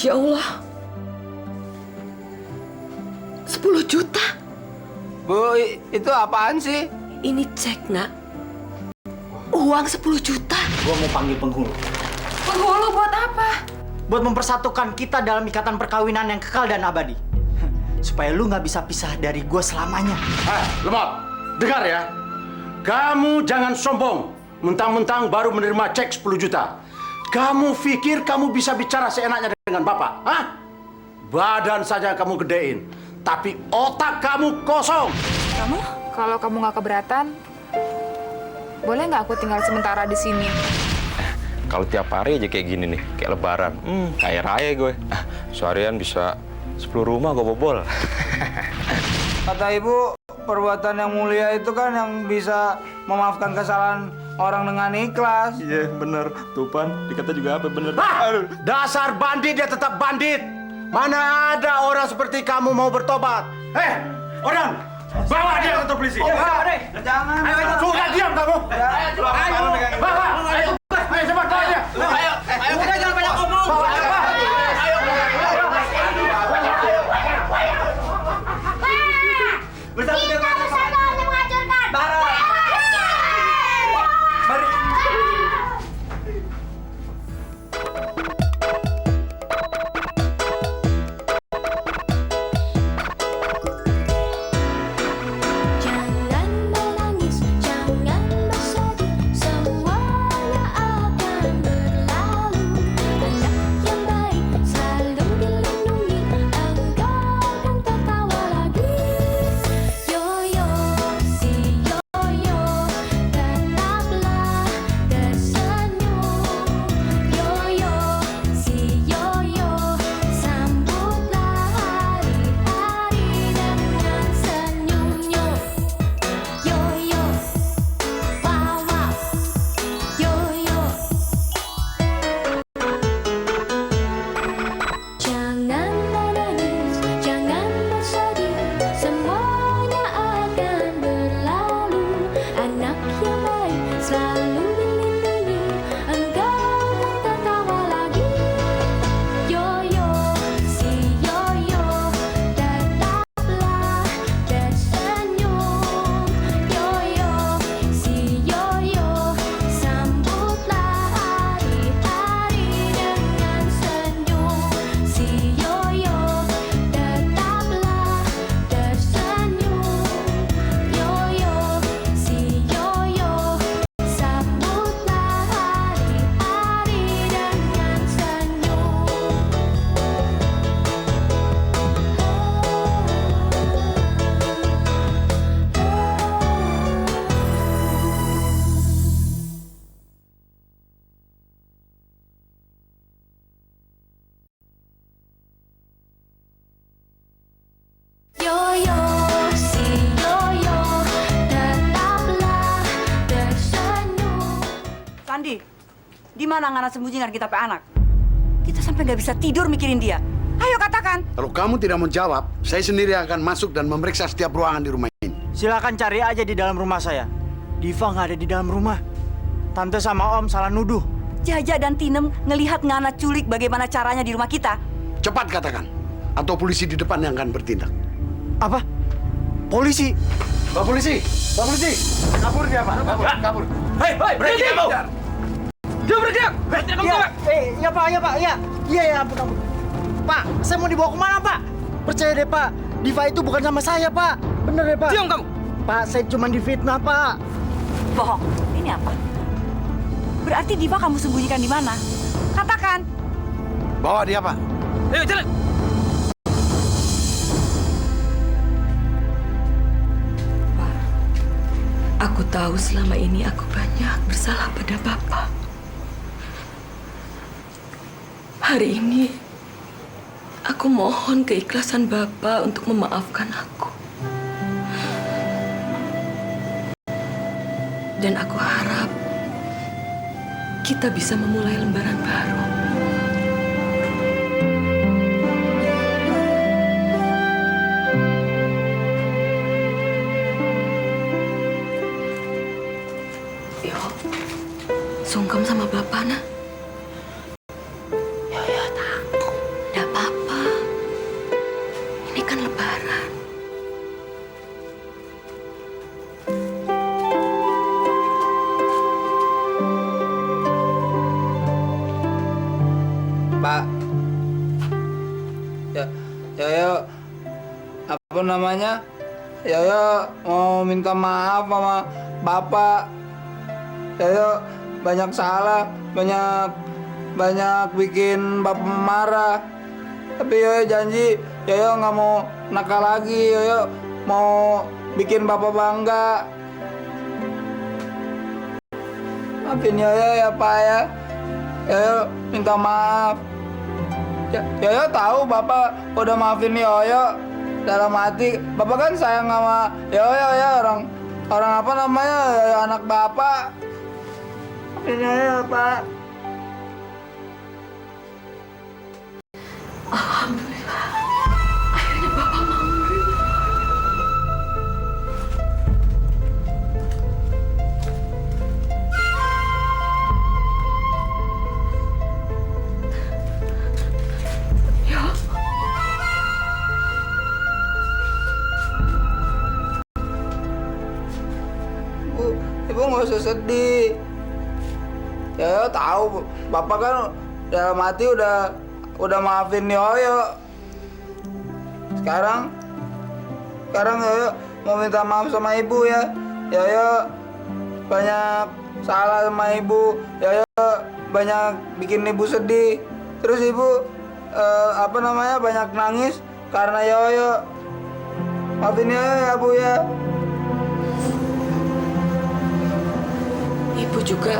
Masya Allah. 10 juta? Bu, itu apaan sih? Ini cek, nak. Uang 10 juta. Gua mau panggil penghulu. Penghulu buat apa? Buat mempersatukan kita dalam ikatan perkawinan yang kekal dan abadi. Supaya lu nggak bisa pisah dari gua selamanya. Lemot, dengar ya. Kamu jangan sombong. Mentang-mentang baru menerima cek 10 juta. Kamu pikir kamu bisa bicara seenaknya dengan Bapak? Hah? Badan saja kamu gedein. Tapi otak kamu kosong. Kamu? Kalau kamu nggak keberatan, boleh nggak aku tinggal sementara di sini? Kalau tiap hari aja kayak gini nih, kayak lebaran, kaya raya gue. Seharian bisa 10 rumah gue bobol. Kata ibu, perbuatan yang mulia itu kan yang bisa memaafkan kesalahan orang dengan ikhlas. Iya, bener. Tupan, dikata juga apa bener. Dasar bandit, dia tetap bandit. Mana ada orang seperti kamu mau bertobat? Odang, bawa dia ke kantor polisi. Jangan. Ayo, sudah diam kamu. Ayo. Bawa, ayo cepat bawa dia. Udah jangan banyak ngomong. Kamu sana untuk menghancurkan. Jangan menangis, jangan bersedih, semuanya akan berlalu. Anak yang baik selalu dilindungi, engkau kan tertawa lagi. Yoyo, si Yoyo, tetaplah tersenyum. Yoyo, si Yoyo, sambutlah hari-hari dengan senyumnya. Yoyo, wow wow, Yoyo. Jangan menangis, jangan bersedih, semuanya akan berlalu. Anak yang baik selalu dilindungi, engkau kan tertawa lagi. Yoyo, si Yoyo, tetaplah tersenyum. Yoyo, si Yoyo, sambutlah hari-hari dengan senyum. Si Yoyo, tetaplah tersenyum. Yoyo, si Yoyo, sambutlah hari-hari dengan senyum. Yoyo, si Yoyo, tetaplah tersenyum. Sandi, di mana Ngana sembunyikan kita pe anak? Kita sampai nggak bisa tidur mikirin dia. Ayo katakan. Kalau kamu tidak mau jawab, saya sendiri akan masuk dan memeriksa setiap ruangan di rumah ini. Silakan cari aja di dalam rumah saya. Diva nggak ada di dalam rumah. Tante sama Om salah nuduh. Jaja dan Tinem ngelihat Ngana culik bagaimana caranya di rumah kita. Cepat katakan, atau polisi di depan yang akan bertindak. Apa? Polisi? Pak polisi! Pak polisi! Kabur dia, Pak. Kabur. Hei, berhenti kamu. Dia bergerak. Berhenti kamu. Ya Pak, ya Pak, ya. Iya, ya ampun, ampun. Pak, saya mau dibawa kemana Pak? Percaya deh Pak, Diva itu bukan sama saya Pak. Bener deh Pak. Diam kamu. Pak, saya cuma difitnah Pak. Bohong. Ini apa? Berarti Diva kamu sembunyikan di mana? Katakan. Bawa dia, Pak. Ayo jalan. Aku tahu selama ini aku banyak bersalah pada Bapak. Hari ini, aku mohon keikhlasan Bapak untuk memaafkan aku. Dan aku harap kita bisa memulai lembaran baru. Sungkem sama Bapak, nak? Ya, takut. Nggak Lebaran. Pak. Ya, Yoyo, apa namanya? Yoyo mau minta maaf sama Bapak. Yoyo banyak salah, banyak bikin Bapak marah. Tapi Yoyo janji, Yoyo nggak mau nakal lagi. Yoyo mau bikin Bapak bangga. Maafin Yoyo ya Pak ya. Yoyo minta maaf. Yoyo tahu Bapak udah maafin Yoyo dalam hati. Bapak kan sayang sama Yoyo ya, orang apa namanya, Yoyo anak Bapak. Maafin Yoyo ya Pak. Alhamdulillah. Akhirnya Bapak mau menerima. Ya. Ibu nggak usah sedih. Yoyo tahu Bapak kan dalam hati udah maafin Yoyo. Sekarang Yoyo mau minta maaf sama Ibu ya. Yoyo banyak salah sama Ibu. Yoyo banyak bikin Ibu sedih. Terus Ibu banyak nangis karena Yoyo. Maafin Yoyo ya Bu ya. Ibu juga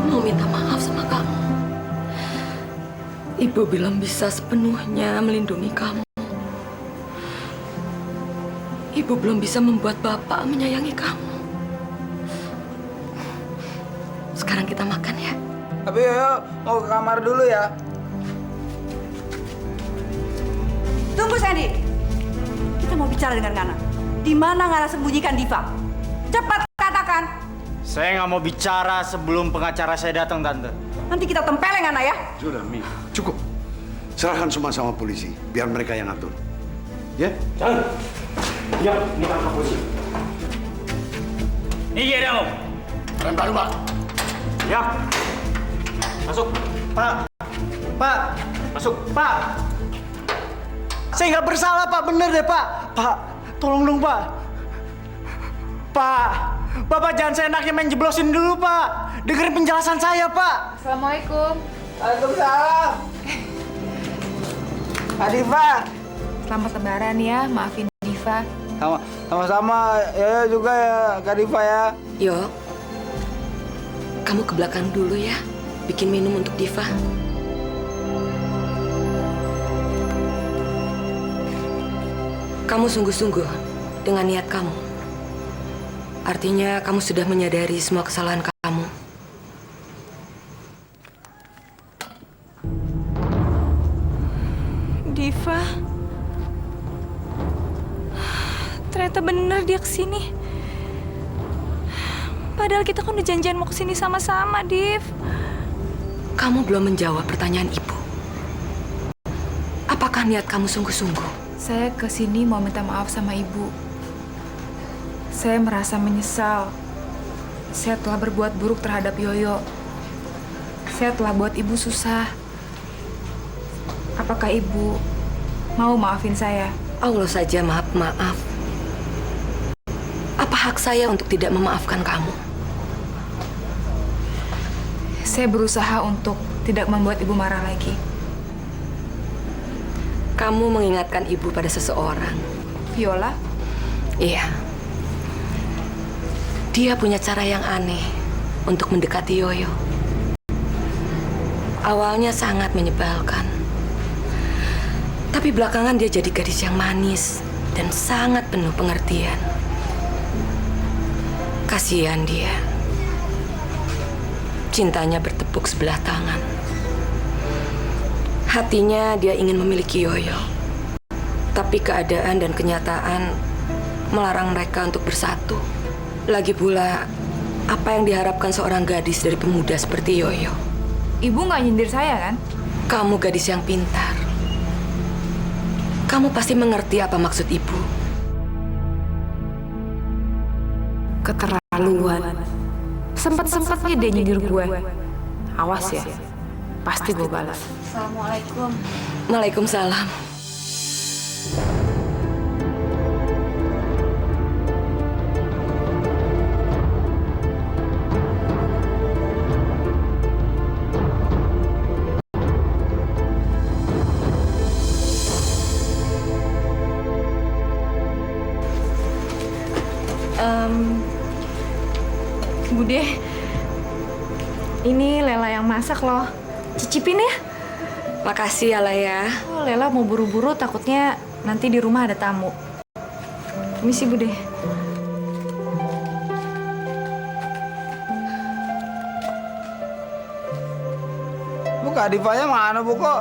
mau minta maaf sama kamu. Ibu belum bisa sepenuhnya melindungi kamu. Ibu belum bisa membuat Bapak menyayangi kamu. Sekarang kita makan ya. Tapi Yoyo mau ke kamar dulu ya. Tunggu Sandy. Kita mau bicara dengan Ngana. Di mana Ngana sembunyikan Diva? Cepat katakan. Saya nggak mau bicara sebelum pengacara saya datang, Tante. Nanti kita tempeleng Ngana ya. Sudah, Mi. Cukup. Serahkan semua sama polisi, biar mereka yang atur. Ya? Jangan. Ya, ini kantor polisi. Iya dong. Rem dulu, Pak. Ya. Masuk. Pak. Pak. Masuk. Pak. Saya nggak bersalah, Pak. Bener deh, Pak. Pak, tolong dong, Pak. Pak, Bapak jangan seenaknya main jeblosin dulu, Pak. Dengerin penjelasan saya, Pak. Assalamualaikum. Waalaikumsalam. Kak Diva. Selamat Lebaran ya, maafin Diva. Sama-sama Yoyo juga ya Kak Diva ya. Yo, kamu ke belakang dulu ya. Bikin minum untuk Diva. Kamu sungguh-sungguh dengan niat kamu. Artinya kamu sudah menyadari semua kesalahan kamu. Diva. Ternyata bener dia kesini. Padahal kita kan udah janjian mau kesini sama-sama, Div. Kamu belum menjawab pertanyaan ibu. Apakah niat kamu sungguh-sungguh? Saya kesini mau minta maaf sama ibu. Saya merasa menyesal. Saya telah berbuat buruk terhadap Yoyo. Saya telah buat ibu susah. Apakah ibu mau maafin saya? Allah saja maaf. Apa hak saya untuk tidak memaafkan kamu? Saya berusaha untuk tidak membuat ibu marah lagi. Kamu mengingatkan ibu pada seseorang. Viola? Iya. Dia punya cara yang aneh untuk mendekati Yoyo. Awalnya sangat menyebalkan. Tapi belakangan dia jadi gadis yang manis dan sangat penuh pengertian. Kasihan dia. Cintanya bertepuk sebelah tangan. Hatinya dia ingin memiliki Yoyo. Tapi keadaan dan kenyataan melarang mereka untuk bersatu. Lagi pula, apa yang diharapkan seorang gadis dari pemuda seperti Yoyo? Ibu nggak nyindir saya kan? Kamu gadis yang pintar. kamu pasti mengerti apa maksud ibu. Keterlaluan. Sempet-sempetnya dia nyindir gue. Awas ya, pasti gue balas. Assalamualaikum. Waalaikumsalam. Bude, ini Lela yang masak loh. Cicipin ya. Makasih ya, Laya. Oh, Lela mau buru-buru takutnya nanti di rumah ada tamu. Misi Bude. Bu, Kak Divanya mana, Bu? Kok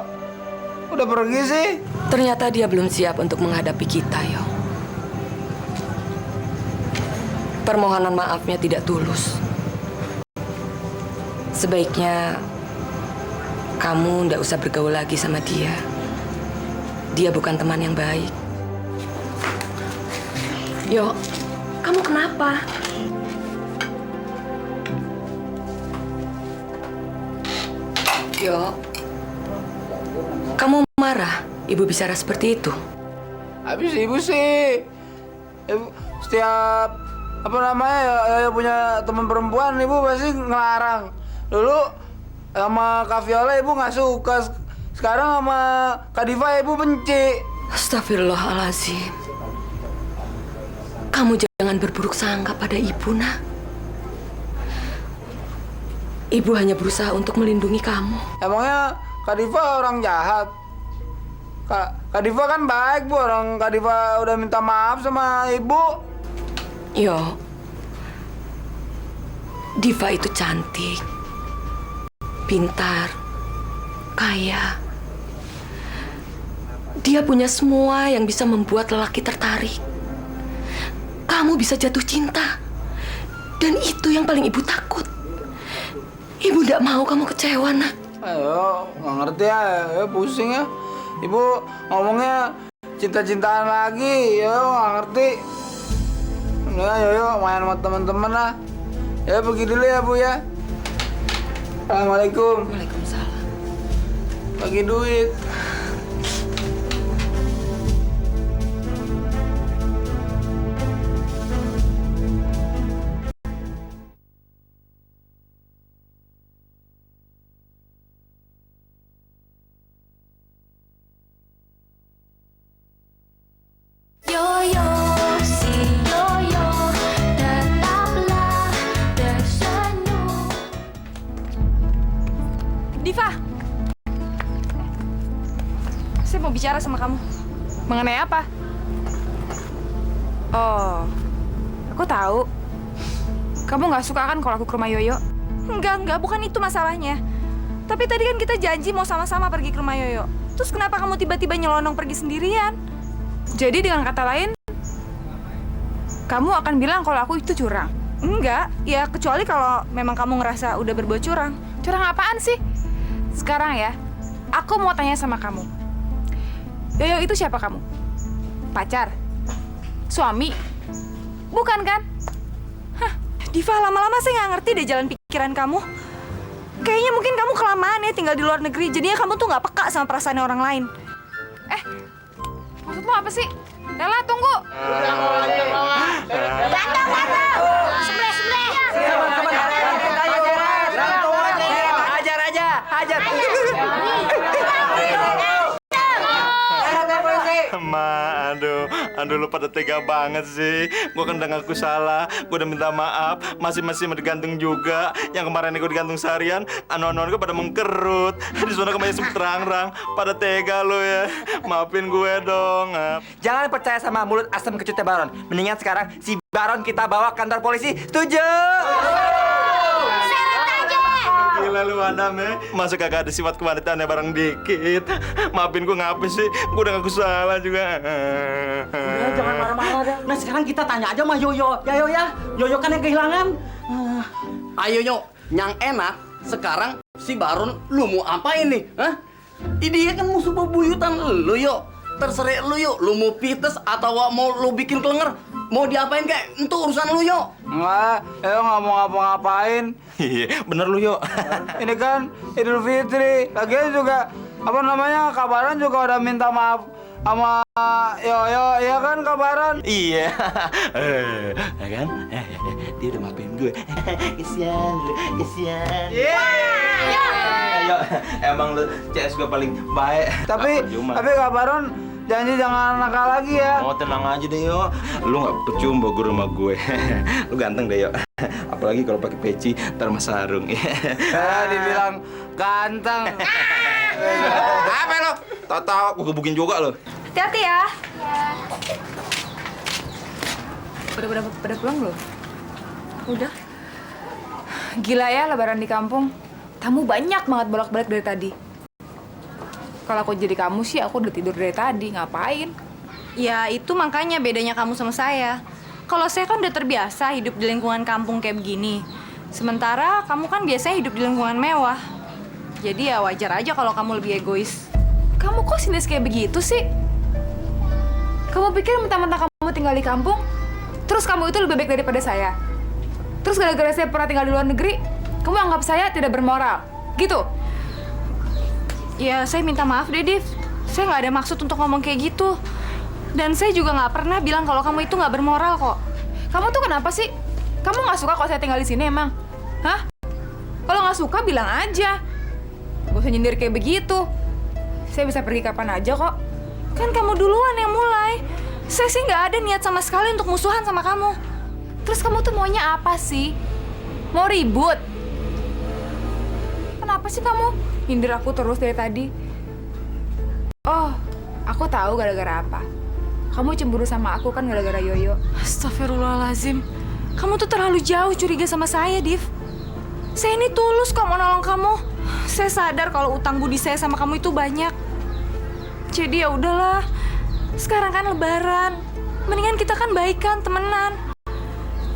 udah pergi sih? Ternyata dia belum siap untuk menghadapi kita, Yo. Permohonan maafnya tidak tulus. Sebaiknya kamu ndak usah bergaul lagi sama dia. Dia bukan teman yang baik. Yo, kamu kenapa? Yo, kamu marah? Ibu bicara seperti itu. Habis ibu sih, ibu setiap apa namanya ya punya teman perempuan, ibu pasti ngelarang. Dulu sama Kak Viola ibu nggak suka, sekarang sama Kak Diva ibu benci. Astagfirullahaladzim. Kamu jangan berburuk sangka pada ibu, nak. Ibu hanya berusaha untuk melindungi kamu. Emangnya Kak Diva orang jahat? Kak Diva kan baik, Bu. Orang Kak Diva udah minta maaf sama ibu. Yo, Diva itu cantik, pintar, kaya. Dia punya semua yang bisa membuat lelaki tertarik. Kamu bisa jatuh cinta. Dan itu yang paling ibu takut. Ibu tidak mau kamu kecewa, nak. Ayo, nggak ngerti ya, pusing ya. Ibu ngomongnya cinta-cintaan lagi, ya nggak ngerti. Ya, yo main sama teman-teman lah. Ya pergi dulu ya, Bu ya. Assalamualaikum. Waalaikumsalam. Bagi duit. Yoyo, si yoyo, tetaplah tersenyum. Diva, saya mau bicara sama kamu. Mengenai apa? Oh, aku tahu. Kamu nggak suka kan kalau aku ke rumah Yoyo? Enggak, bukan itu masalahnya. Tapi tadi kan kita janji mau sama-sama pergi ke rumah Yoyo. Terus kenapa kamu tiba-tiba nyelonong pergi sendirian? Jadi dengan kata lain, kamu akan bilang kalau aku itu curang? Enggak, ya kecuali kalau memang kamu ngerasa udah berbuat curang. Curang apaan sih? Sekarang ya, aku mau tanya sama kamu. Yoyo itu siapa kamu? Pacar? Suami? Bukan kan? Hah, Diva, lama-lama saya nggak ngerti deh jalan pikiran kamu. Kayaknya mungkin kamu kelamaan ya tinggal di luar negeri, jadinya kamu tuh nggak peka sama perasaan orang lain. Maksud lo apa sih? Lela, tunggu. Hajar aja, hajar. Ma, aduh lu pada tega banget sih. Gua kan udah ngaku salah, gua udah minta maaf, masih mau digantung juga. Yang kemarin gua digantung seharian, anu-anuan gua pada mengkerut. Di sana kemarin sempet terang-terang, pada tega lu ya. Maafin gue dong. Jangan percaya sama mulut asam kecutnya Baron. Mendingan sekarang si Baron kita bawa ke kantor polisi. Setuju? Gila lu Adam ya. Masa kagak ada sifat kewanitaannya bareng dikit. Maafin gue ngapa sih? Gue udah ngaku salah juga. Udah, jangan marah-marah dah. Nah sekarang kita tanya aja sama Yoyo. Ya Yoyo ya. Yoyo kan yang kehilangan. Ayo Yo, yang enak sekarang si Baron lu mau apain nih? Hah? Dia kan musuh bebuyutan lu Yo. terserah lu yuk. Lu mau pites atau mau lu bikin kelenger, mau diapain kayak itu urusan lu yuk. Enggak, Yoyo nggak mau ngapa-ngapain. Iya, bener lu yuk. Ini kan Idul Fitri. Lagian juga apa namanya, Kabaran juga udah minta maaf sama Yoyo, ya kan Kabaran? Iya. Ya kan? Dia udah maafin gue. Kesian lu, kesian. Ayo, emang lu CS gue paling baik. Tapi Kabaran janji jangan nakal lagi ya. Oh, tenang aja deh, yo. Lu nggak percuma bawa ke rumah gue. Lu ganteng deh, yo. Apalagi kalau pakai peci, ntar mas sarung. Dibilang ganteng. Apa lo? Tahu-tahu gue gebukin juga lo. Hati-hati ya. Udah pulang belum? Udah. Gila ya lebaran di kampung. Tamu banyak banget bolak-balik dari tadi. Kalau aku jadi kamu sih, aku udah tidur dari tadi. Ngapain? Ya, itu makanya bedanya kamu sama saya. Kalau saya kan udah terbiasa hidup di lingkungan kampung kayak begini. Sementara kamu kan biasanya hidup di lingkungan mewah. Jadi ya wajar aja kalau kamu lebih egois. Kamu kok sinis kayak begitu sih? Kamu pikir mentang-mentang kamu tinggal di kampung, terus kamu itu lebih baik daripada saya? Terus gara-gara saya pernah tinggal di luar negeri, kamu anggap saya tidak bermoral? Gitu? Ya, saya minta maaf deh, Div. Saya nggak ada maksud untuk ngomong kayak gitu. Dan saya juga nggak pernah bilang kalau kamu itu nggak bermoral kok. Kamu tuh kenapa sih? Kamu nggak suka kalau saya tinggal di sini emang? Hah? Kalau nggak suka bilang aja. Gak usah nyindir kayak begitu. Saya bisa pergi kapan aja kok. Kan kamu duluan yang mulai. Saya sih nggak ada niat sama sekali untuk musuhan sama kamu. Terus kamu tuh maunya apa sih? Mau ribut? Kenapa sih kamu nyindir aku terus dari tadi? Oh, aku tahu gara-gara apa. Kamu cemburu sama aku kan gara-gara Yoyo. Astagfirullahaladzim. Kamu tuh terlalu jauh curiga sama saya, Div. Saya ini tulus kok mau nolong kamu. Saya sadar kalau utang budi saya sama kamu itu banyak. Jadi ya udahlah. Sekarang kan lebaran. Mendingan kita kan baikan, temenan.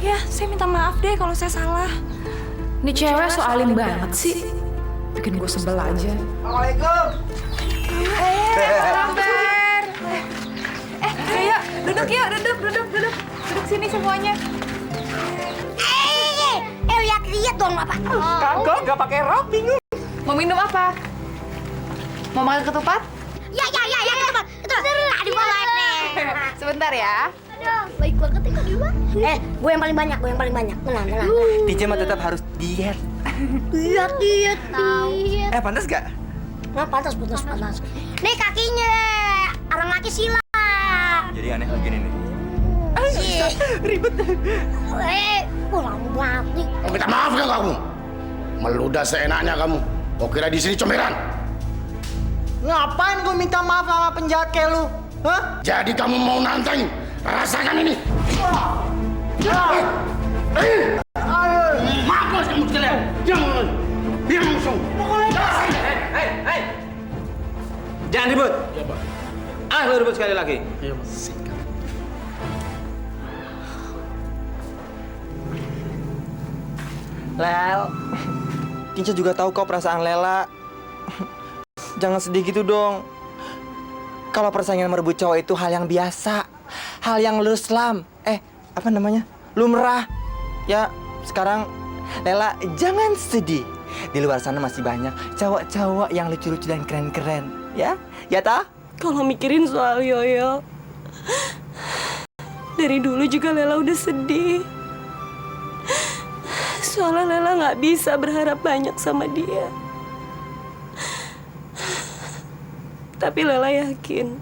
Ya, saya minta maaf deh kalau saya salah. Ini cewek so alim banget sih. Bikin gue sebel aja. Assalamualaikum. Ayo, duduk yuk, duduk sini semuanya. Lihat dong apa? Kagak, nggak pakai rok, bingung. Mau minum apa? Mau makan ketupat? Ya, ketupat. Tadi mulai nih. Sebentar ya. Aduh, baik banget ya Kak Diva. Gue yang paling banyak. Tenang. Tica mah tetap harus diet. Diet. Pantas gak? Nah, pantas. Nih kakinya, orang laki sila. Jadi aneh lagi nih. Ribet. Lama banget nih. Minta maaf gak kamu? Meludah seenaknya kamu. Kau kira di sini comberan? Ngapain gue minta maaf sama penjahat kayak lu? Hah? Jadi kamu mau nanteng? Rasakan ini. Mampus kamu sekalian. Diam langsung. Hei. Jangan ribut. Iya, Pak. Lu ribut sekali lagi. Iya, Pak. Lel, Kinca juga tahu kok perasaan Lela. Jangan sedih gitu dong. Kalau persaingan merebut cowok itu hal yang biasa, hal yang lumrah. Ya, sekarang Lela jangan sedih. Di luar sana masih banyak cowok-cowok yang lucu-lucu dan keren-keren, ya? Ya toh? Kalau mikirin soal Yoyo, dari dulu juga Lela udah sedih. Soalnya Lela nggak bisa berharap banyak sama dia. Tapi Lela yakin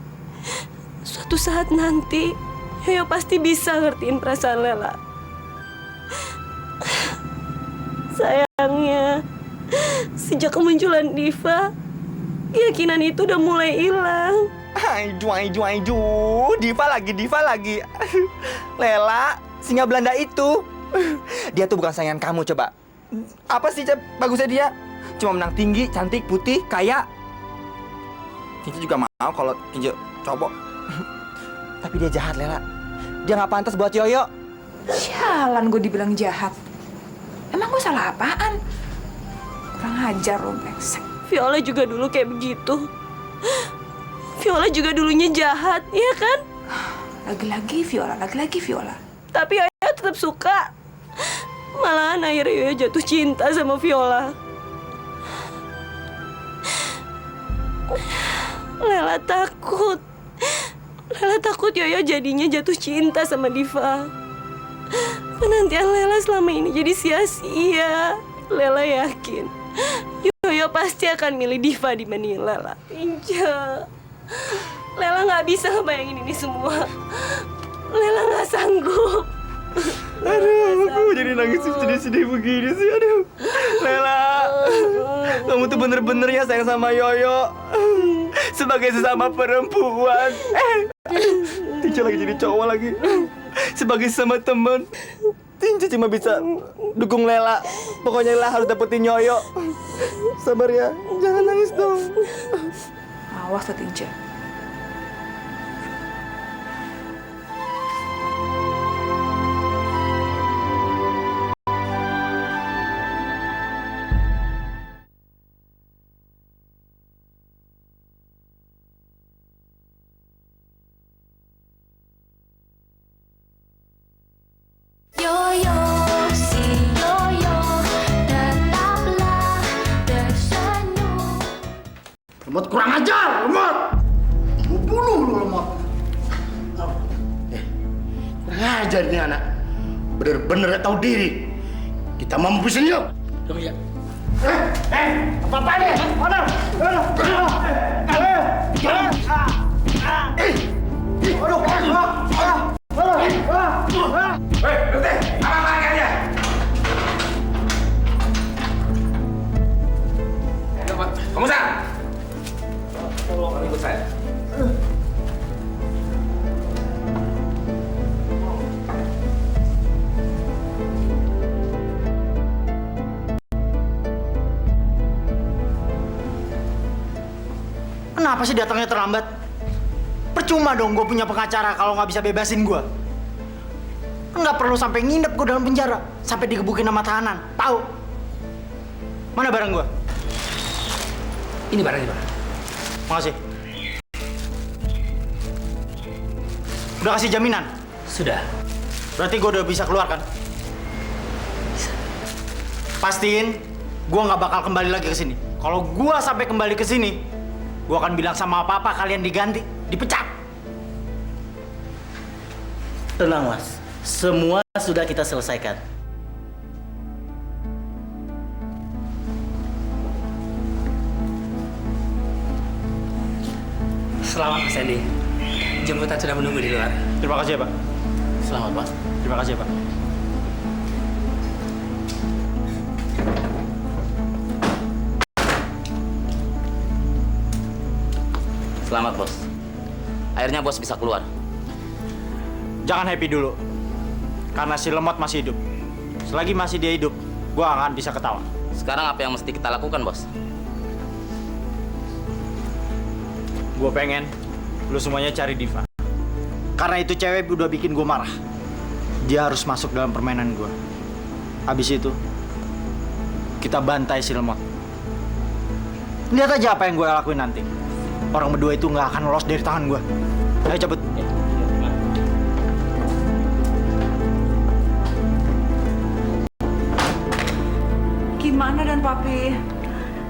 suatu saat nanti Yoyo pasti bisa ngertiin perasaan Lela. Sayangnya, sejak kemunculan Diva, keyakinan itu udah mulai hilang. Aiju, Diva lagi. Lela, singa Belanda itu. Dia tuh bukan saingan kamu, coba. Apa sih bagusnya dia? Cuma menang tinggi, cantik, putih, kaya. Kinca juga mau kalau Kinca cowok. Tapi dia jahat, Lela. Dia nggak pantas buat Yoyo. Sialan gue dibilang jahat. Emang gue salah apaan? Kurang ajar lo, brengsek. Viola juga dulu kayak begitu. Viola juga dulunya jahat, ya kan? Lagi-lagi Viola, lagi-lagi Viola. Tapi Yoyo tetap suka. Malahan akhirnya Yoyo jatuh cinta sama Viola. Lela takut. Lela takut Yoyo jadinya jatuh cinta sama Diva. Penantian Lela selama ini jadi sia-sia. Lela yakin Yoyo pasti akan milih Diva dibanding Lela. Inja, Lela nggak bisa ngebayangin ini semua. Lela nggak sanggup. Aduh, aku jadi nangis sedih-sedih begini sih. Aduh, Lela, kamu tuh bener-benernya sayang sama Yoyo sebagai sesama perempuan. Tinja lagi jadi cowok lagi. Sebagai sesama teman, Tinja cuma bisa dukung Lela. Pokoknya Lela harus dapetin Yoyo. Sabar ya, jangan nangis dong. Awas tuh Tinja. Yoyo, si Yoyo, tetaplah tersenyum. Lemot kurang ajar, Lemot! Mau bunuh lu, Lemot. Kurang ajar nih anak. Bener-bener gak tahu diri. Kita mampusin yuk. Dong ya. Apa-apaan nih? Mana? Kamu San? Tolong ikut saya. Kenapa sih datangnya terlambat? Percuma dong gue punya pengacara kalau nggak bisa bebasin gue. Nggak perlu sampai nginep gue dalam penjara, sampai digebukin sama tahanan. Tahu? Mana barang gue? Ini barangnya, Pak. Makasih. Udah kasih jaminan? Sudah. Berarti gue udah bisa keluar kan? Pastiin gue nggak bakal kembali lagi ke sini. Kalau gue sampai kembali ke sini, gue akan bilang sama apa-apa kalian diganti, dipecat. Tenang, Mas. Semua sudah kita selesaikan. Selamat, Mas Andy. Jemputan sudah menunggu di luar. Terima kasih ya, Pak. Selamat, Mas. Terima kasih ya, Pak. Selamat, Bos. Akhirnya Bos bisa keluar. Jangan happy dulu. Karena si Lemot masih hidup. Selagi masih dia hidup, gua akan bisa ketawa. Sekarang apa yang mesti kita lakukan, Bos? Gua pengen lu semuanya cari Diva. Karena itu cewek udah bikin gua marah. Dia harus masuk dalam permainan gua. Habis itu, kita bantai si Lemot. Lihat aja apa yang gua lakuin nanti. Orang berdua itu nggak akan lolos dari tangan gua. Ayo cabut. Gimana dan Papi?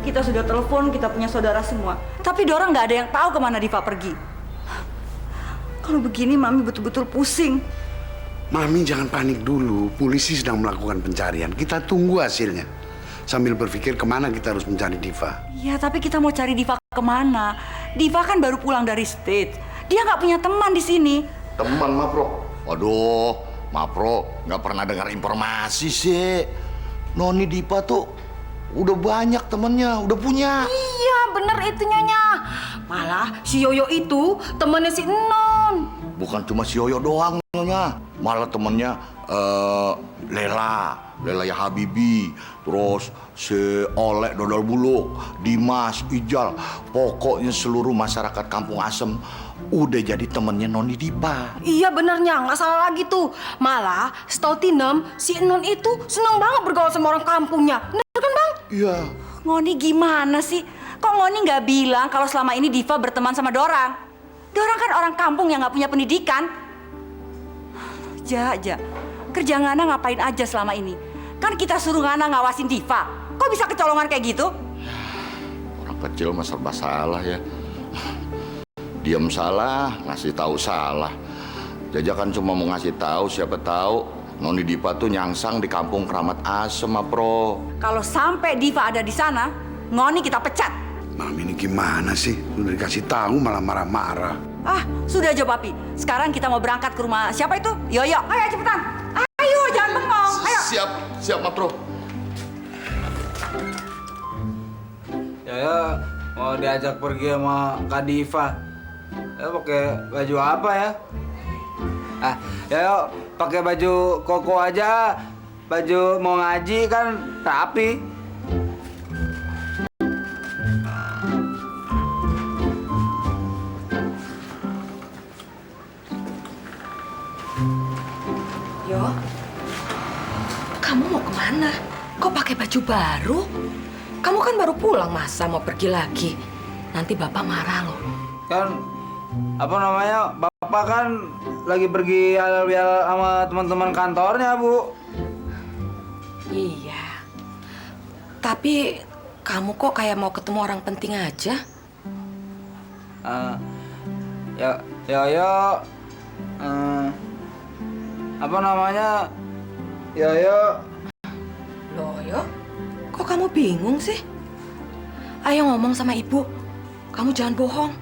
Kita sudah telepon, kita punya saudara semua. Tapi dorang nggak ada yang tahu kemana Diva pergi. Kalau begini Mami betul-betul pusing. Mami jangan panik dulu. Polisi sedang melakukan pencarian. Kita tunggu hasilnya. Sambil berpikir kemana kita harus mencari Diva. Ya, tapi kita mau cari Diva kemana? Diva kan baru pulang dari state. Dia nggak punya teman di sini. Teman, Mapro. Waduh, Mapro nggak pernah dengar informasi sih. Noni Diva tuh udah banyak temennya, udah punya. Iya, bener itu Nyonya. Malah si Yoyo itu temannya si Non. Bukan cuma si Yoyo doang, Nyonya. Malah temennya Lela ya Habibi, terus si Olek Dodol Buluk, Dimas, Ijal. Pokoknya seluruh masyarakat Kampung Asem udah jadi temennya Noni Diva. Iya benernya, nggak salah lagi tuh. Malah setahu Tinem, si Non itu seneng banget bergaul sama orang kampungnya. Bener kan Bang? Iya. Ngoni gimana sih? Kok Ngoni nggak bilang kalau selama ini Diva berteman sama dorang? Dorang kan orang kampung yang nggak punya pendidikan. Ja, kerja Ngana ngapain aja selama ini? Kan kita suruh Ngana ngawasin Diva. Kok bisa kecolongan kayak gitu? Orang kecil mah serba salah ya. Diam salah, ngasih tahu salah. Jaja kan cuma mau ngasih tahu, siapa tahu Noni Diva tuh nyangsang di kampung Keramat Asem, Pro. Kalau sampai Diva ada di sana, Ngoni kita pecat. Mami ini gimana sih? Udah dikasih tahu malah marah-marah. Ah, sudah aja Papi. Sekarang kita mau berangkat ke rumah siapa itu? Yoyo. Ayo cepetan. Ayo, jangan bengong. Ayo. Siap, Pro. Ya, mau diajak pergi sama Kak Diva. Ya pakai baju apa ya? Ya pakai baju koko aja. Baju mau ngaji kan rapi. Yo, kamu mau kemana? Kok pakai baju baru? Kamu kan baru pulang, masa mau pergi lagi? Nanti bapak marah loh. Kan apa namanya? Bapak kan lagi pergi halal-bihalal sama teman-teman kantornya, Bu. Iya. Tapi kamu kok kayak mau ketemu orang penting aja? Apa namanya? Yoyo. Loh, Yo, kok kamu bingung sih? Ayo ngomong sama ibu. Kamu jangan bohong.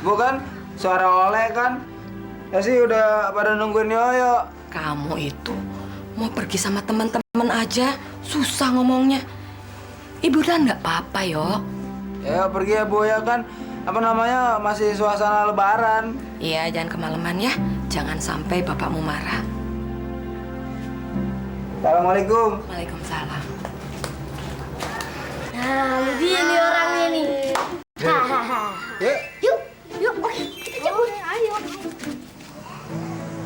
Bu kan suara oleh kan? Ya sih udah pada nungguin Yoyo. Kamu itu mau pergi sama teman-teman aja, susah ngomongnya. Ibu udah nggak apa-apa, Yo. Ya pergi ya Bu ya kan? Apa namanya masih suasana Lebaran. Iya, jangan kemalaman ya. Jangan sampai bapakmu marah. Assalamualaikum. Waalaikumsalam. Nah, begini orangnya nih. Yuk, yuk, oke, kita cabut. Ayo.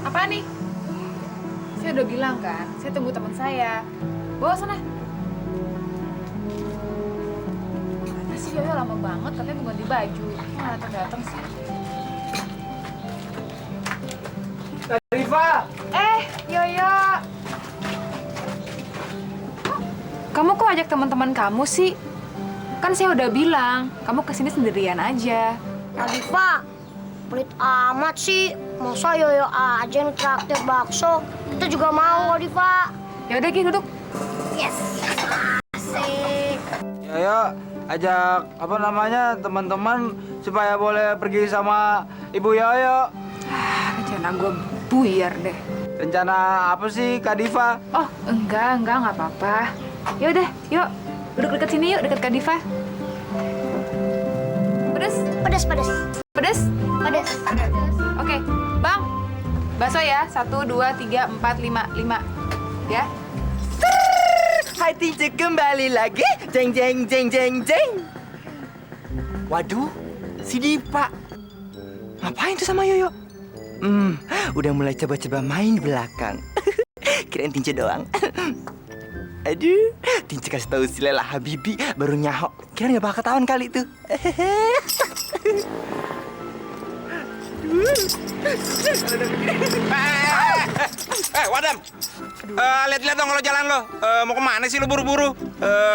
Apa nih? Saya udah bilang kan, saya tunggu teman saya. Bawa sana. Mana sih Yoyo lama banget, katanya mau ganti baju. Kok nggak datang-datang sih? Riva. Yoyo. Kamu kok ajak teman-teman kamu sih? Kan saya udah bilang, kamu kesini sendirian aja. Diva, pelit amat sih. Masa Yoyo aja yang traktir bakso? Kita juga mau, Diva. Ya udah, Ki, duduk. Yes. Asik. Yoyo ajak apa namanya teman-teman supaya boleh pergi sama Ibu Yoyo. Rencana gue buyar deh. Rencana apa sih Kak Diva? Oh, enggak apa-apa. Ya udah, yuk. Duduk dekat sini yuk, dekat Kak Diva. Pedes? Pedas, pedas. Pedes? Pedas. Oke, Bang. Bakso ya. 1, 2, 3, 4, 5. 5. Ya. Hai Tince, kembali lagi. Jeng jeng jeng jeng jeng. Waduh, si Diva. Ngapain tuh sama Yoyo? Udah mulai coba-coba main di belakang. Kirain Tince doang. Aduh, Tince kasih tahu si Lela Habibi baru nyahok. Kirain gak bakal ketahuan kali tuh. Wadam. Lihat-lihat dong kalau jalan lo. Mau kemana sih lo buru-buru?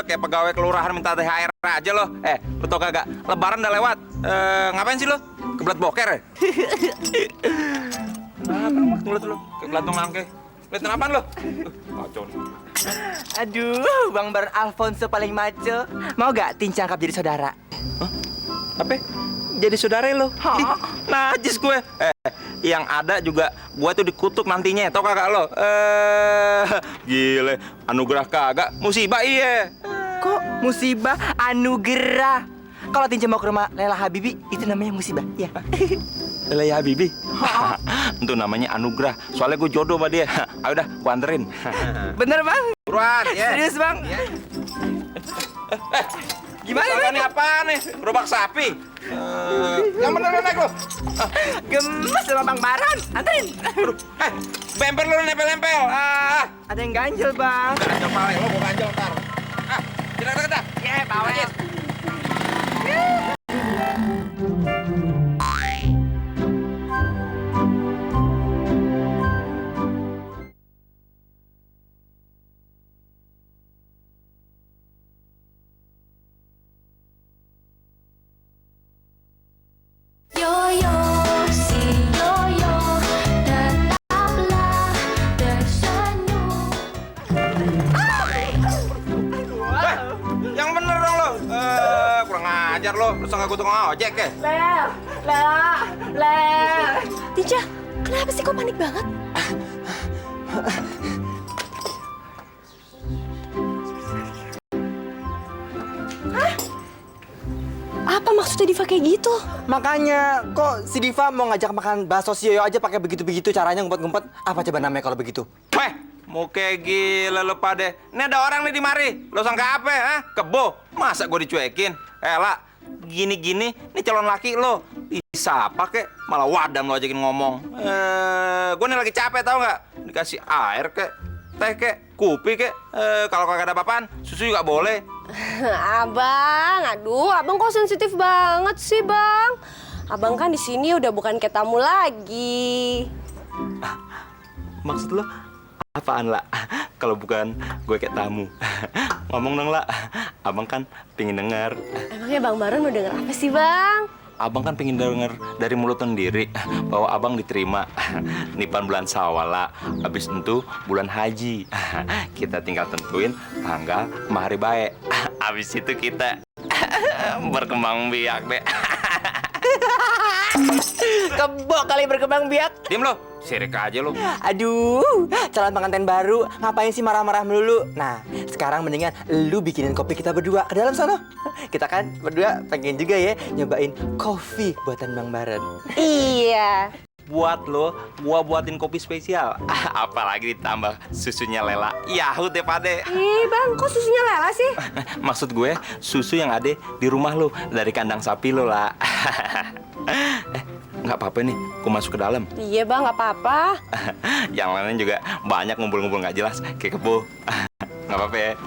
Kayak pegawai kelurahan minta THR aja lo. Lo tau kagak? Lebaran udah lewat. Ngapain sih lo? Kebelat boker ya? Kenapa waktu lo? Kayak kelantung langke. Lihat apaan lo? Kacau nih. Aduh, Bang Bar Alfonso paling maco. Mau gak Tince angkat jadi saudara? Apa? Jadi saudara lo? Najis gue. Yang ada juga gue tuh dikutuk nantinya. Tau kagak lo? Gile. Anugerah kagak. Musibah iya. Kok musibah anugerah? Kalau Tince mau ke rumah Lela Habibi, itu namanya musibah, ya. Lela Habibi? Itu namanya anugerah. Soalnya gue jodoh sama dia. Ayo dah, gue anterin. Bener, Bang? Buruan, ya. Serius, Bang? Gimana ini apaan nih? Gerobak sapi? Yang bener naik lo. Gemes sama Bang Baran. Anterin. Bemper lo nempel-nempel. Ada yang ganjel, Bang. Ganjel pale, lo gue ganjel ntar. Sini deket dah. Bawel. Yoyo, si Yoyo, tetaplah tersenyum. Yang bener dong lo. Kurang ajar lo. Lu sangka gue tukang ojek ya? Tija, kenapa sih kok panik banget? Apa maksudnya Diva kayak gitu? Makanya, kok si Diva mau ngajak makan bakso si Yoyo aja pakai begitu-begitu caranya ngumpet-ngumpet? Apa coba namanya kalau begitu? Weh, mau kayak gila lo pade. Ini ada orang nih di mari. Lo sangka apa, ha? Kebo. Masa gue dicuekin? Lah, gini-gini, nih calon laki lo. Bisa pakai malah wadam lo ajakin ngomong. Gue nih lagi capek tau nggak? Dikasih air kek, teh kek, kopi kek. Kalau kagak ada apa-apaan, susu juga boleh. Abang, aduh, abang kok sensitif banget sih, Bang? Abang kan di sini udah bukan kayak tamu lagi. Maksud lo apaan, lah? Kalau bukan gue kayak tamu. Ngomong dong, lah. Abang kan pingin denger. Emangnya Bang Baron mau denger apa sih, Bang? Abang kan pengen denger dari mulut sendiri bahwa abang diterima nipan bulan Sawala, habis itu bulan haji. Kita tinggal tentuin tanggal sama hari baik. Habis itu kita berkembang biak deh. Kebo kali berkembang biak. Diam lo, sirik aja lo. Aduh, calon pengantin baru ngapain sih marah-marah melulu? Nah, sekarang mendingan lu bikinin kopi kita berdua ke dalam sana. Kita kan berdua pengen juga ya nyobain kopi buatan Bang Baron. Iya. Buat lo, gua buatin kopi spesial. Apalagi ditambah susunya Lela. Yahoo deh pade. Ih, Bang, kok susunya Lela sih? Maksud gue, susu yang ada di rumah lo dari kandang sapi lo lah. Nggak apa-apa nih, gue masuk ke dalam. Iya, Bang, nggak apa-apa. Yang lainnya juga banyak ngumpul-ngumpul nggak jelas kayak kebo. Nggak apa-apa ya.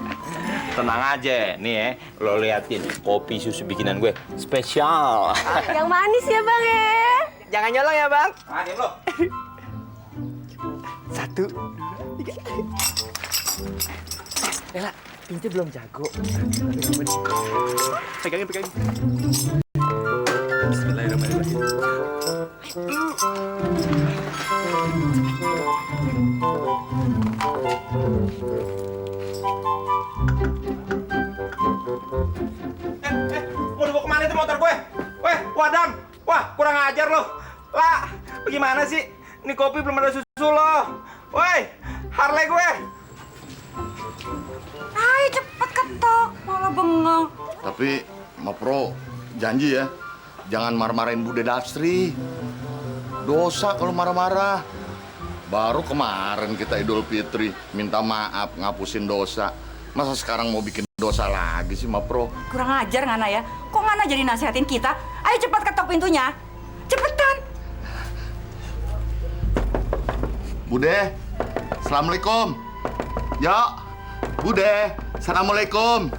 Tenang aja, nih ya, lo liatin kopi susu bikinan gue spesial. Yang manis ya, Bang ya. Jangan nyolong ya, Bang. Diam lo. 1, 2, 3. Lela, pintu belum jago. Pegangin. Bismillahirrahmanirrahim. Mau dibawa kemana itu motor gue? Weh, Wadam. Wah, kurang ajar lo. Lah, bagaimana sih? Ini kopi belum ada susu lo. Woi, Harley gue. Ayo cepet ketok, malah bengong. Tapi, Ma Pro, janji ya, jangan marah-marahin Bude Dastri. Dosa kalau marah-marah. Baru kemarin kita Idul Fitri minta maaf ngapusin dosa. Masa sekarang mau bikin dosa lagi sih, Ma Pro? Kurang ajar Ngana ya. Kok Ngana jadi nasehatin kita? Ayo cepat ketok pintunya. Cepetan. Bude, Assalamualaikum. Ya, Bude, Assalamualaikum.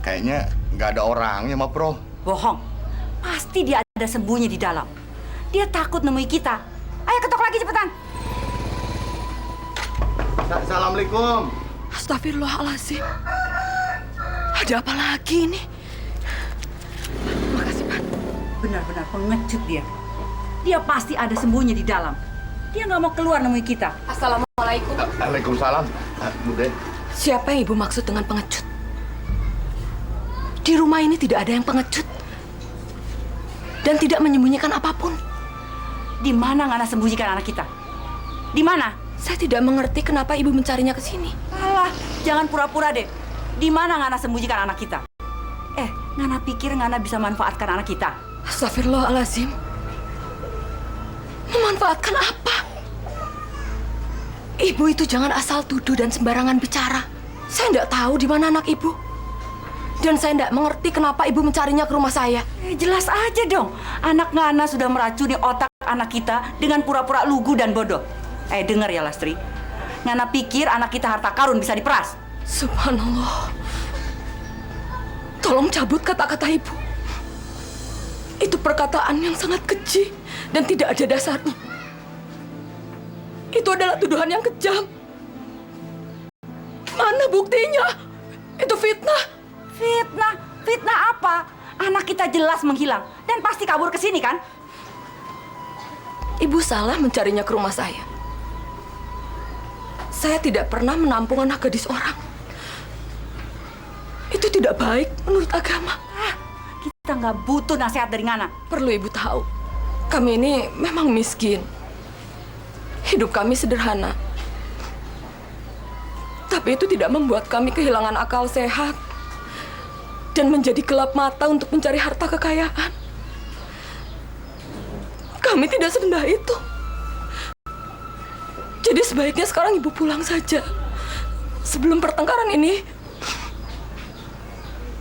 Kayaknya nggak ada orangnya, Ma Pro. Bohong. Pasti dia ada sembunyi di dalam. Dia takut nemui kita. Ayo ketok lagi cepetan. Assalamualaikum. Astagfirullahaladzim. Ada apa lagi ini? Makasih, Pak. Benar-benar pengecut dia. Dia pasti ada sembunyi di dalam. Dia nggak mau keluar nemui kita. Assalamualaikum. Waalaikumsalam. Bude. Siapa yang Ibu maksud dengan pengecut? Di rumah ini tidak ada yang pengecut. Dan tidak menyembunyikan apapun. Di mana Ngana sembunyikan anak kita? Di mana? Saya tidak mengerti kenapa Ibu mencarinya ke sini. Alah, jangan pura-pura deh. Di mana Ngana sembunyikan anak kita? Ngana pikir Ngana bisa manfaatkan anak kita? Astagfirullahaladzim. Memanfaatkan apa? Ibu itu jangan asal tuduh dan sembarangan bicara. Saya tidak tahu di mana anak Ibu. Dan saya tidak mengerti kenapa Ibu mencarinya ke rumah saya. Jelas aja dong. Anak Ngana sudah meracuni otak anak kita dengan pura-pura lugu dan bodoh. Dengar ya Lastri. Ngana pikir anak kita harta karun bisa diperas. Subhanallah. Tolong cabut kata-kata ibu. Itu perkataan yang sangat keji dan tidak ada dasarnya. Itu adalah tuduhan yang kejam. Mana buktinya? Itu fitnah. Fitnah? Fitnah apa? Anak kita jelas menghilang dan pasti kabur ke sini kan? Ibu salah mencarinya ke rumah saya. Saya tidak pernah menampung anak gadis orang. Itu tidak baik menurut agama. Kita nggak butuh nasihat dari Ngana. Perlu ibu tahu, kami ini memang miskin. Hidup kami sederhana. Tapi itu tidak membuat kami kehilangan akal sehat dan menjadi gelap mata untuk mencari harta kekayaan. Kami tidak serendah itu. Jadi sebaiknya sekarang ibu pulang saja. Sebelum pertengkaran ini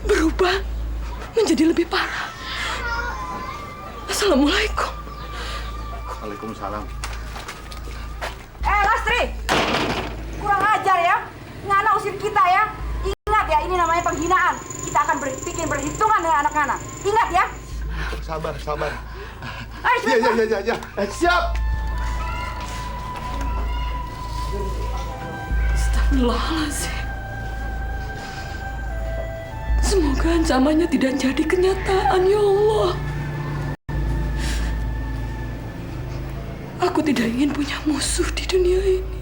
berubah menjadi lebih parah. Assalamualaikum. Waalaikumsalam. Lastri! Kurang ajar ya. Ngana usir kita ya. Ingat ya, ini namanya penghinaan. Kita akan bikin berhitungan dengan anak Ngana. Ingat ya. Sabar, sabar. Ayo, Ya. Siap. Astagfirullahaladzim. Semoga ancamannya tidak jadi kenyataan, ya Allah. Aku tidak ingin punya musuh di dunia ini.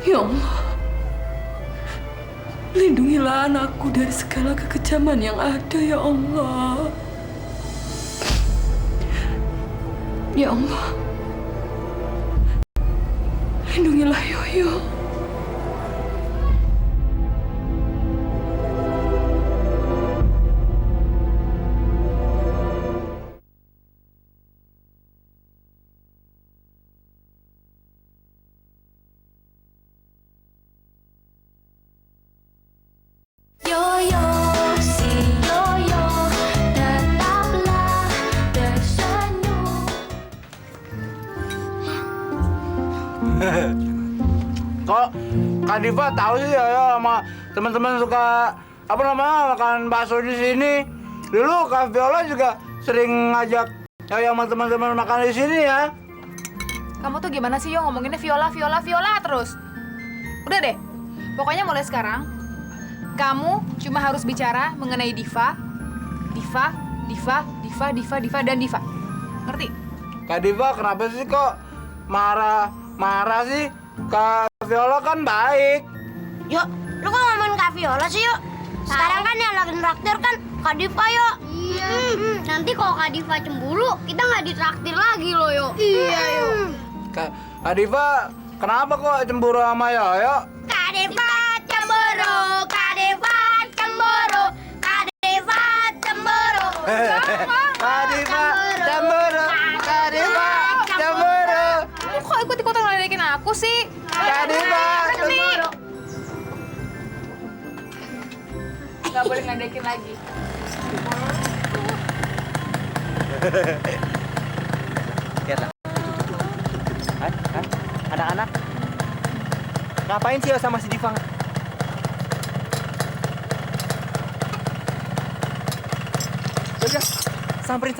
Ya Allah, lindungilah anakku dari segala kekejaman yang ada, ya Allah. Ya Allah, lindungilah Yoyo. Yoyo, si Yoyo, tetaplah tersenyum. Kok Kak Diva tahu sih ya sama teman-teman suka makan bakso di sini. Dulu Kak Viola juga sering ngajak Yoyo sama teman-teman makan di sini ya. Kamu tuh gimana sih, Yo? Ngomonginnya Viola terus. Udah deh, pokoknya mulai sekarang, kamu cuma harus bicara mengenai Diva, dan Diva. Ngerti? Kak Diva kenapa sih kok marah sih? Kak Viola kan baik. Yuk, lu kok ngomongin Kak Viola sih, yuk? Sekarang kan yang lagi traktir kan Kak Diva, yuk. Iya. Nanti kalau Kak Diva cemburu, kita nggak ditraktir lagi loh, yuk. Iya, yuk. Kak Diva kenapa kok cemburu sama Yoyo? Kak Diva cemburu, Kak Diva cemburu, Kak Diva cemburu. Kak Diva cemburu, Kak Diva cemburu. Kamu kok ikut-ikutan ngeledekin aku sih? Kak Diva cemburu. Gak boleh ngeledekin lagi. Lihatlah. Anak-anak. Ngapain sih sama si Diva? Udah, samperin.